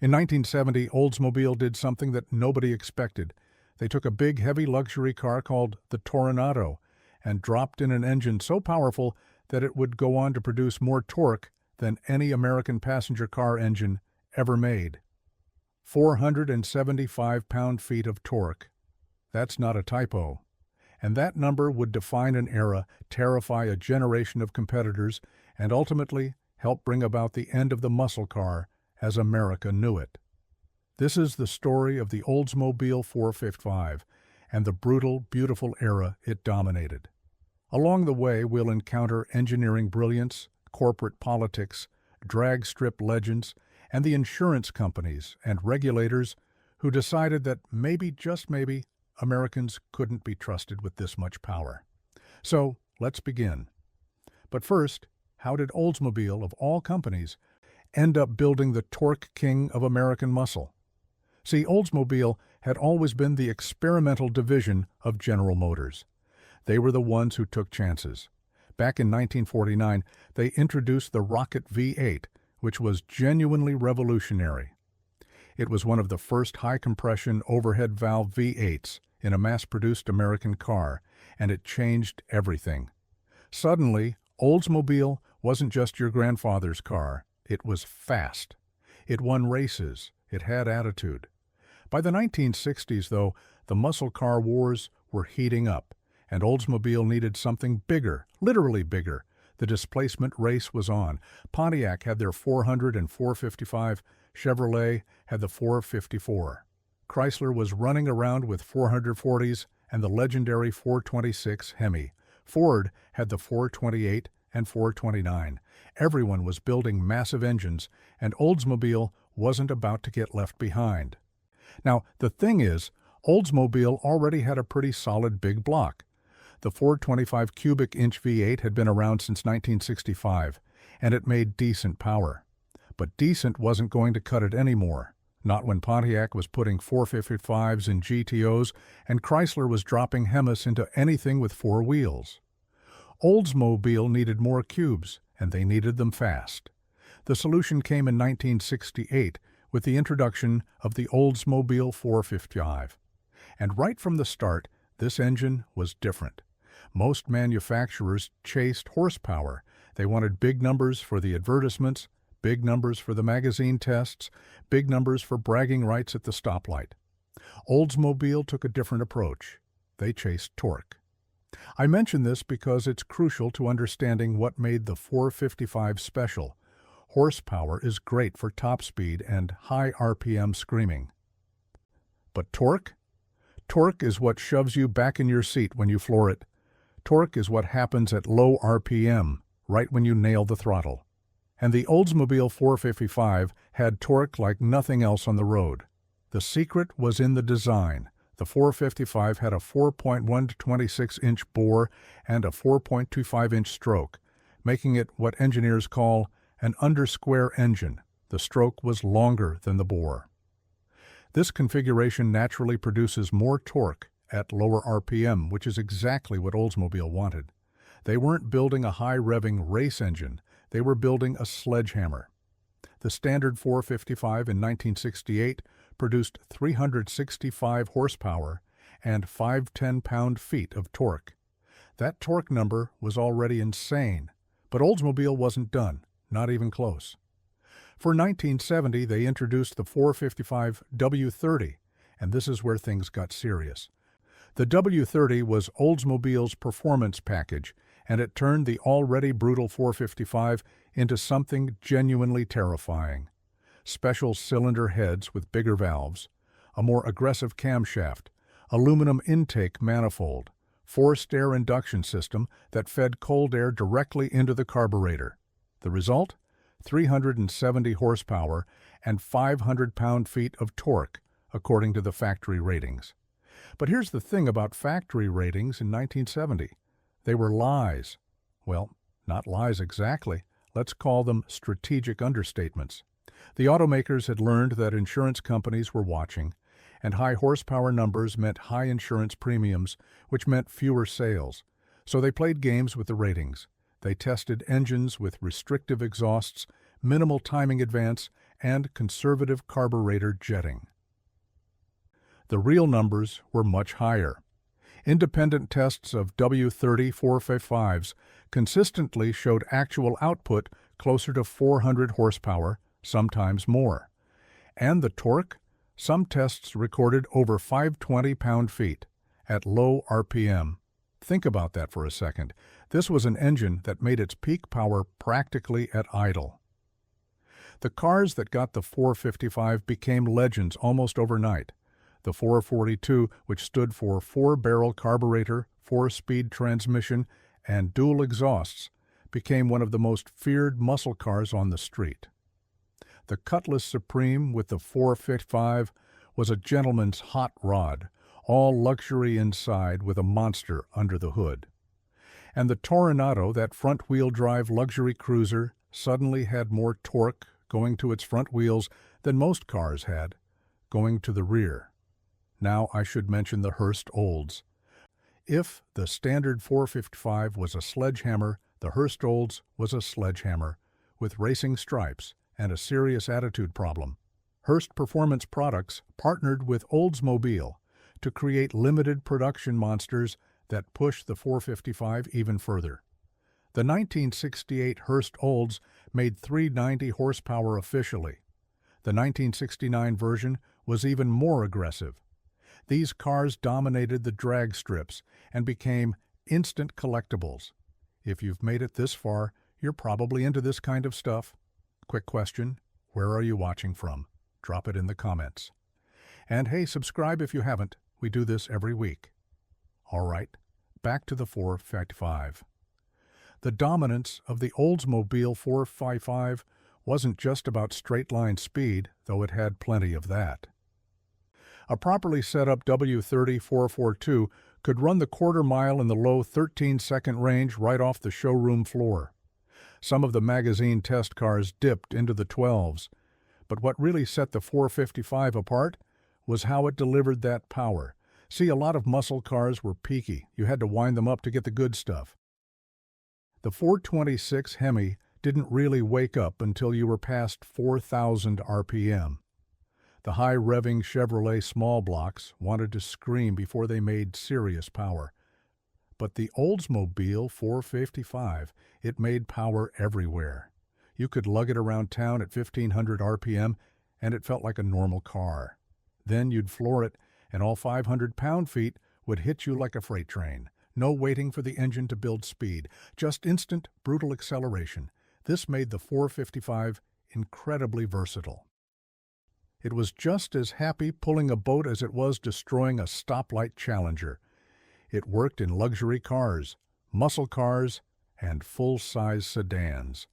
In 1970, Oldsmobile did something that nobody expected. They took a big, heavy luxury car called the Toronado and dropped in an engine so powerful that it would go on to produce more torque than any American passenger car engine ever made. 475 pound-feet of torque. That's not a typo. And that number would define an era, terrify a generation of competitors, and ultimately help bring about the end of the muscle car as America knew it. This is the story of the Oldsmobile 455 and the brutal, beautiful era it dominated. Along the way, we'll encounter engineering brilliance, corporate politics, drag strip legends, and the insurance companies and regulators who decided that maybe, just maybe, Americans couldn't be trusted with this much power. So, let's begin. But first, how did Oldsmobile, of all companies, end up building the torque king of American muscle? See, Oldsmobile had always been the experimental division of General Motors. They were the ones who took chances. Back in 1949, they introduced the Rocket V8, which was genuinely revolutionary. It was one of the first high-compression overhead valve V8s in a mass-produced American car, and it changed everything. Suddenly, Oldsmobile wasn't just your grandfather's car. It was fast. It won races. It had attitude. By the 1960s, though, the muscle car wars were heating up, and Oldsmobile needed something bigger, literally bigger. The displacement race was on. Pontiac had their 400 and 455, Chevrolet had the 454. Chrysler was running around with 440s and the legendary 426 Hemi. Ford had the 428 and 429. Everyone was building massive engines, and Oldsmobile wasn't about to get left behind. Now, the thing is, Oldsmobile already had a pretty solid big block. The 425 cubic inch V8 had been around since 1965, and it made decent power. But decent wasn't going to cut it anymore. Not when Pontiac was putting 455s in GTOs and Chrysler was dropping Hemis into anything with four wheels. Oldsmobile needed more cubes, and they needed them fast. The solution came in 1968 with the introduction of the Oldsmobile 455. And right from the start, this engine was different. Most manufacturers chased horsepower. They wanted big numbers for the advertisements, big numbers for the magazine tests, big numbers for bragging rights at the stoplight. Oldsmobile took a different approach. They chased torque. I mention this because it's crucial to understanding what made the 455 special. Horsepower is great for top speed and high RPM screaming. But torque? Torque is what shoves you back in your seat when you floor it. Torque is what happens at low RPM, right when you nail the throttle. And the Oldsmobile 455 had torque like nothing else on the road. The secret was in the design. The 455 had a 4.1 to 26-inch bore and a 4.25-inch stroke, making it what engineers call an undersquare engine. The stroke was longer than the bore. This configuration naturally produces more torque at lower RPM, which is exactly what Oldsmobile wanted. They weren't building a high-revving race engine. They were building a sledgehammer. The standard 455 in 1968 produced 365 horsepower and 510 pound-feet of torque. That torque number was already insane, but Oldsmobile wasn't done, not even close. For 1970, they introduced the 455 W30, and this is where things got serious. The W30 was Oldsmobile's performance package, and it turned the already brutal 455 into something genuinely terrifying. Special cylinder heads with bigger valves, a more aggressive camshaft, aluminum intake manifold, forced air induction system that fed cold air directly into the carburetor. The result? 370 horsepower and 500 pound-feet of torque, according to the factory ratings. But here's the thing about factory ratings in 1970. They were lies. Well, not lies exactly. Let's call them strategic understatements. The automakers had learned that insurance companies were watching, and high horsepower numbers meant high insurance premiums, which meant fewer sales. So they played games with the ratings. They tested engines with restrictive exhausts, minimal timing advance, and conservative carburetor jetting. The real numbers were much higher. Independent tests of W30 455s consistently showed actual output closer to 400 horsepower, sometimes more. And the torque? Some tests recorded over 520 pound-feet at low RPM. Think about that for a second. This was an engine that made its peak power practically at idle. The cars that got the 455 became legends almost overnight. The 442, which stood for 4-barrel carburetor, 4-speed transmission, and dual exhausts, became one of the most feared muscle cars on the street. The Cutlass Supreme with the 455 was a gentleman's hot rod, all luxury inside with a monster under the hood. And the Toronado, that front-wheel drive luxury cruiser, suddenly had more torque going to its front wheels than most cars had, going to the rear. Now I should mention the Hurst Olds. If the standard 455 was a sledgehammer, the Hurst Olds was a sledgehammer, with racing stripes and a serious attitude problem. Hurst Performance Products partnered with Oldsmobile to create limited production monsters that pushed the 455 even further. The 1968 Hurst Olds made 390 horsepower officially. The 1969 version was even more aggressive. These cars dominated the drag strips and became instant collectibles. If you've made it this far, you're probably into this kind of stuff. Quick question, where are you watching from? Drop it in the comments. And hey, subscribe if you haven't. We do this every week. All right, back to the 455. The dominance of the Oldsmobile 455 wasn't just about straight-line speed, though it had plenty of that. A properly set up W30 442 could run the quarter mile in the low 13-second range right off the showroom floor. Some of the magazine test cars dipped into the 12s, but what really set the 455 apart was how it delivered that power. See, a lot of muscle cars were peaky. You had to wind them up to get the good stuff. The 426 Hemi didn't really wake up until you were past 4,000 RPM. The high-revving Chevrolet small blocks wanted to scream before they made serious power. But the Oldsmobile 455, it made power everywhere. You could lug it around town at 1,500 RPM, and it felt like a normal car. Then you'd floor it, and all 500 pound-feet would hit you like a freight train. No waiting for the engine to build speed, just instant, brutal acceleration. This made the 455 incredibly versatile. It was just as happy pulling a boat as it was destroying a stoplight Challenger. It worked in luxury cars, muscle cars, and full-size sedans.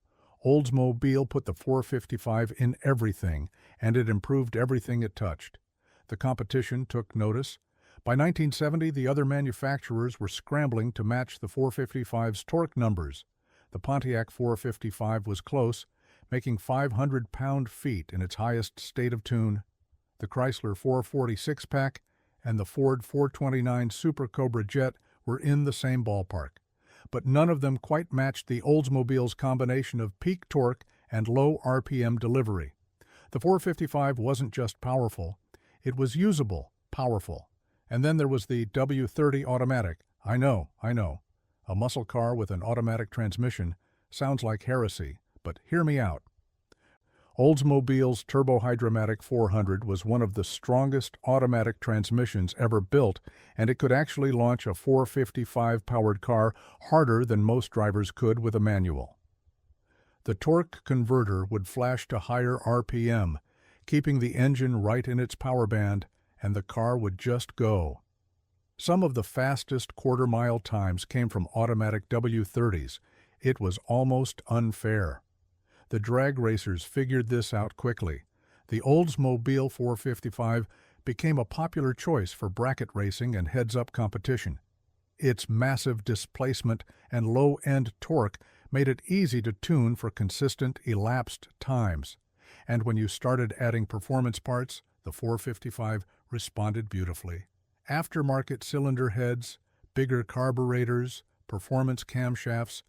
Oldsmobile put the 455 in everything, and it improved everything it touched. The competition took notice. By 1970, the other manufacturers were scrambling to match the 455's torque numbers. The Pontiac 455 was close, making 500 pound-feet in its highest state of tune. The Chrysler 446-pack and the Ford 429 Super Cobra Jet were in the same ballpark, but none of them quite matched the Oldsmobile's combination of peak torque and low RPM delivery. The 455 wasn't just powerful, it was usable, powerful. And then there was the W30 automatic. I know. A muscle car with an automatic transmission sounds like heresy, but hear me out. Oldsmobile's Turbo-Hydromatic 400 was one of the strongest automatic transmissions ever built, and it could actually launch a 455-powered car harder than most drivers could with a manual. The torque converter would flash to higher RPM, keeping the engine right in its power band, and the car would just go. Some of the fastest quarter-mile times came from automatic W30s. It was almost unfair. The drag racers figured this out quickly. The Oldsmobile 455 became a popular choice for bracket racing and heads-up competition. Its massive displacement and low-end torque made it easy to tune for consistent elapsed times. And when you started adding performance parts, the 455 responded beautifully. Aftermarket cylinder heads, bigger carburetors, performance camshafts,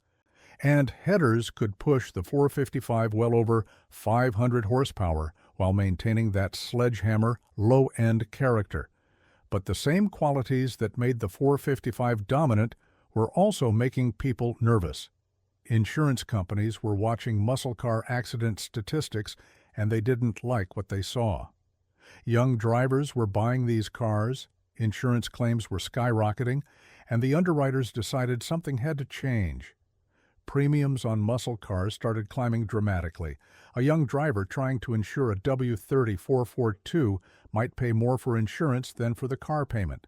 And headers could push the 455 well over 500 horsepower while maintaining that sledgehammer, low-end character. But the same qualities that made the 455 dominant were also making people nervous. Insurance companies were watching muscle car accident statistics, and they didn't like what they saw. Young drivers were buying these cars, insurance claims were skyrocketing, and the underwriters decided something had to change. Premiums on muscle cars started climbing dramatically. A young driver trying to insure a W30 442 might pay more for insurance than for the car payment.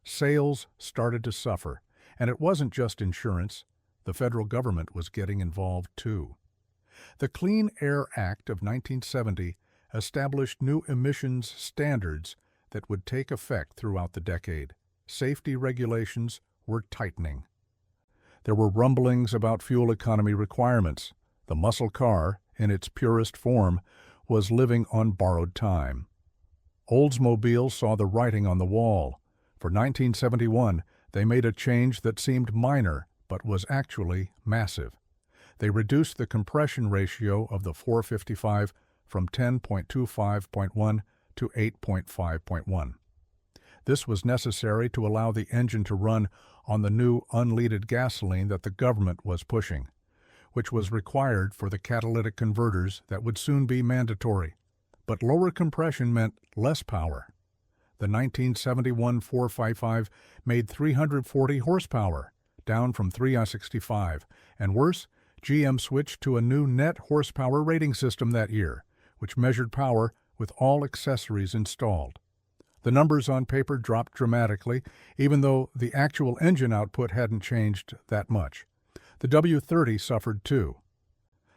Sales started to suffer, and it wasn't just insurance. The federal government was getting involved too. The Clean Air Act of 1970 established new emissions standards that would take effect throughout the decade. Safety regulations were tightening. There were rumblings about fuel economy requirements. The muscle car, in its purest form, was living on borrowed time. Oldsmobile saw the writing on the wall. For 1971, they made a change that seemed minor but was actually massive. They reduced the compression ratio of the 455 from 10.25.1 to 8.5.1. This was necessary to allow the engine to run on the new unleaded gasoline that the government was pushing, which was required for the catalytic converters that would soon be mandatory. But lower compression meant less power. The 1971 455 made 340 horsepower, down from 365, and worse, GM switched to a new net horsepower rating system that year, which measured power with all accessories installed. The numbers on paper dropped dramatically, even though the actual engine output hadn't changed that much. The W30 suffered too.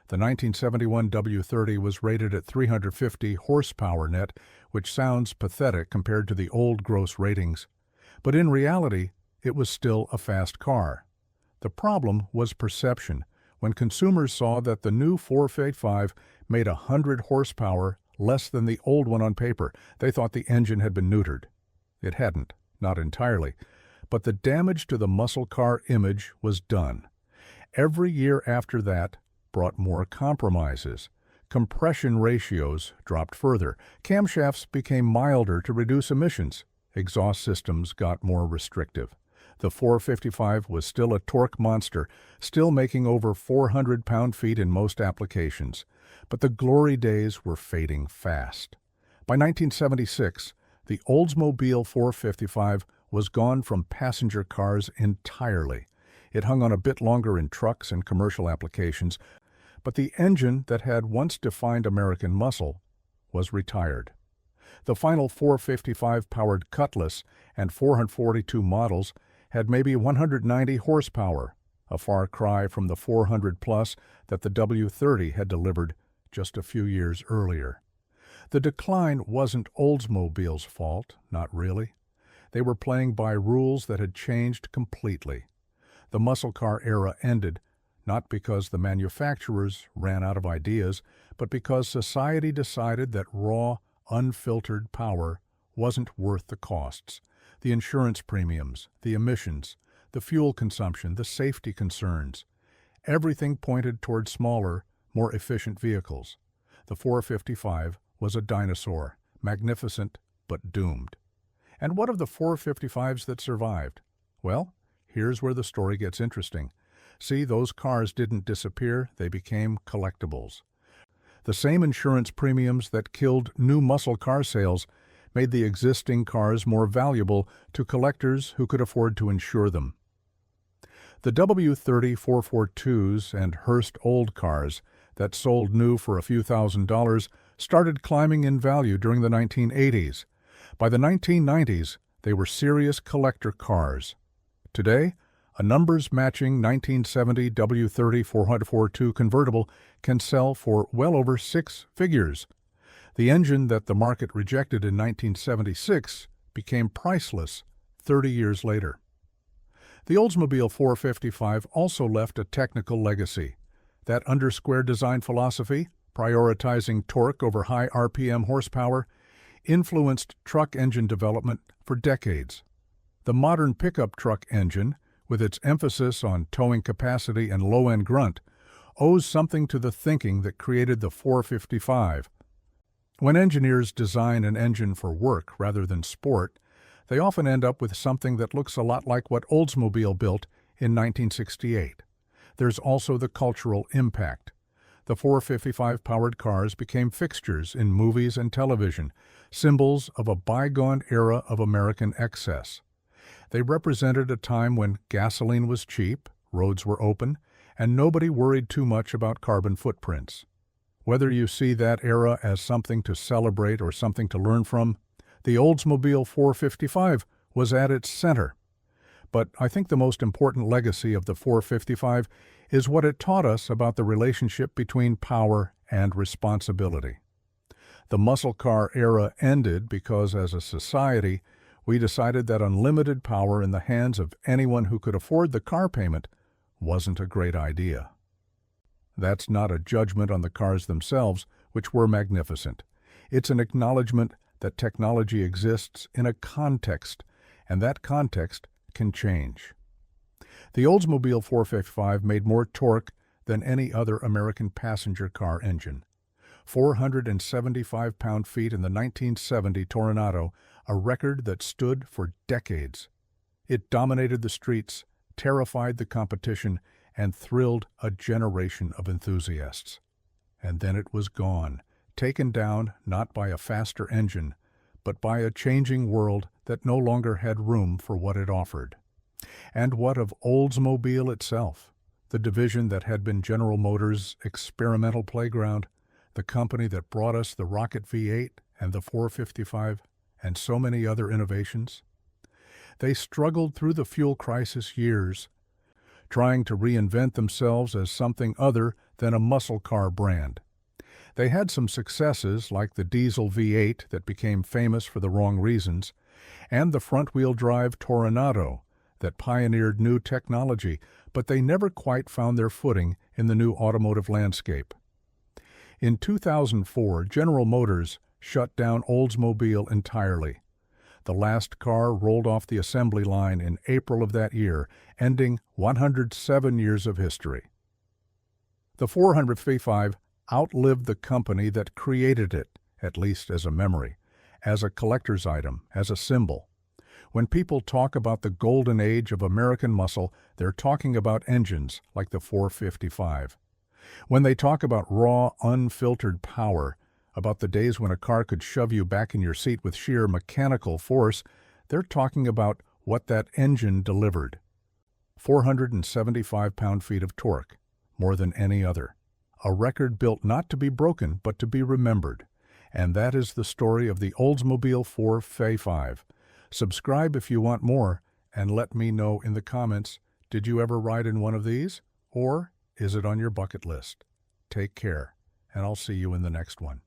The 1971 W30 was rated at 350 horsepower net, which sounds pathetic compared to the old gross ratings. But in reality, it was still a fast car. The problem was perception. When consumers saw that the new 455 made 100 horsepower less than the old one on paper, they thought the engine had been neutered. It hadn't, not entirely, but the damage to the muscle car image was done. Every year after that brought more compromises. Compression ratios dropped further. Camshafts became milder to reduce emissions. Exhaust systems got more restrictive. The 455 was still a torque monster, still making over 400 pound-feet in most applications. But the glory days were fading fast. By 1976, the Oldsmobile 455 was gone from passenger cars entirely. It hung on a bit longer in trucks and commercial applications, but the engine that had once defined American muscle was retired. The final 455-powered Cutlass and 442 models had maybe 190 horsepower, a far cry from the 400-plus that the W30 had delivered just a few years earlier. The decline wasn't Oldsmobile's fault, not really. They were playing by rules that had changed completely. The muscle car era ended, not because the manufacturers ran out of ideas, but because society decided that raw, unfiltered power wasn't worth the costs. The insurance premiums, the emissions, the fuel consumption, the safety concerns. Everything pointed toward smaller, more efficient vehicles. The 455 was a dinosaur, magnificent but doomed. And what of the 455s that survived? Well, here's where the story gets interesting. See, those cars didn't disappear, they became collectibles. The same insurance premiums that killed new muscle car sales made the existing cars more valuable to collectors who could afford to insure them. The W30 442s and Hurst old cars that sold new for a few $1,000s started climbing in value during the 1980s. By the 1990s, they were serious collector cars. Today, a numbers-matching 1970 W30 442 convertible can sell for well over six figures. The engine that the market rejected in 1976 became priceless 30 years later. The Oldsmobile 455 also left a technical legacy. That undersquare design philosophy, prioritizing torque over high RPM horsepower, influenced truck engine development for decades. The modern pickup truck engine, with its emphasis on towing capacity and low-end grunt, owes something to the thinking that created the 455. When engineers design an engine for work rather than sport, they often end up with something that looks a lot like what Oldsmobile built in 1968. There's also the cultural impact. The 455-powered cars became fixtures in movies and television, symbols of a bygone era of American excess. They represented a time when gasoline was cheap, roads were open, and nobody worried too much about carbon footprints. Whether you see that era as something to celebrate or something to learn from, the Oldsmobile 455 was at its center. But I think the most important legacy of the 455 is what it taught us about the relationship between power and responsibility. The muscle car era ended because, as a society, we decided that unlimited power in the hands of anyone who could afford the car payment wasn't a great idea. That's not a judgment on the cars themselves, which were magnificent. It's an acknowledgement that technology exists in a context, and that context can change. The Oldsmobile 455 made more torque than any other American passenger car engine. 475 pound-feet in the 1970 Toronado, a record that stood for decades. It dominated the streets, terrified the competition, and thrilled a generation of enthusiasts. And then it was gone, taken down not by a faster engine, but by a changing world that no longer had room for what it offered. And what of Oldsmobile itself, the division that had been General Motors' experimental playground, the company that brought us the Rocket V8 and the 455 and so many other innovations? They struggled through the fuel crisis years, trying to reinvent themselves as something other than a muscle car brand. They had some successes like the diesel V8 that became famous for the wrong reasons, and the front-wheel drive Toronado that pioneered new technology, but they never quite found their footing in the new automotive landscape. In 2004, General Motors shut down Oldsmobile entirely. The last car rolled off the assembly line in April of that year, ending 107 years of history. The 455 outlived the company that created it, at least as a memory, as a collector's item, as a symbol. When people talk about the golden age of American muscle, they're talking about engines like the 455. When they talk about raw, unfiltered power, about the days when a car could shove you back in your seat with sheer mechanical force, they're talking about what that engine delivered. 475 pound-feet of torque, more than any other. A record built not to be broken, but to be remembered. And that is the story of the Oldsmobile 455. Subscribe if you want more, and let me know in the comments, did you ever ride in one of these? Or is it on your bucket list? Take care, and I'll see you in the next one.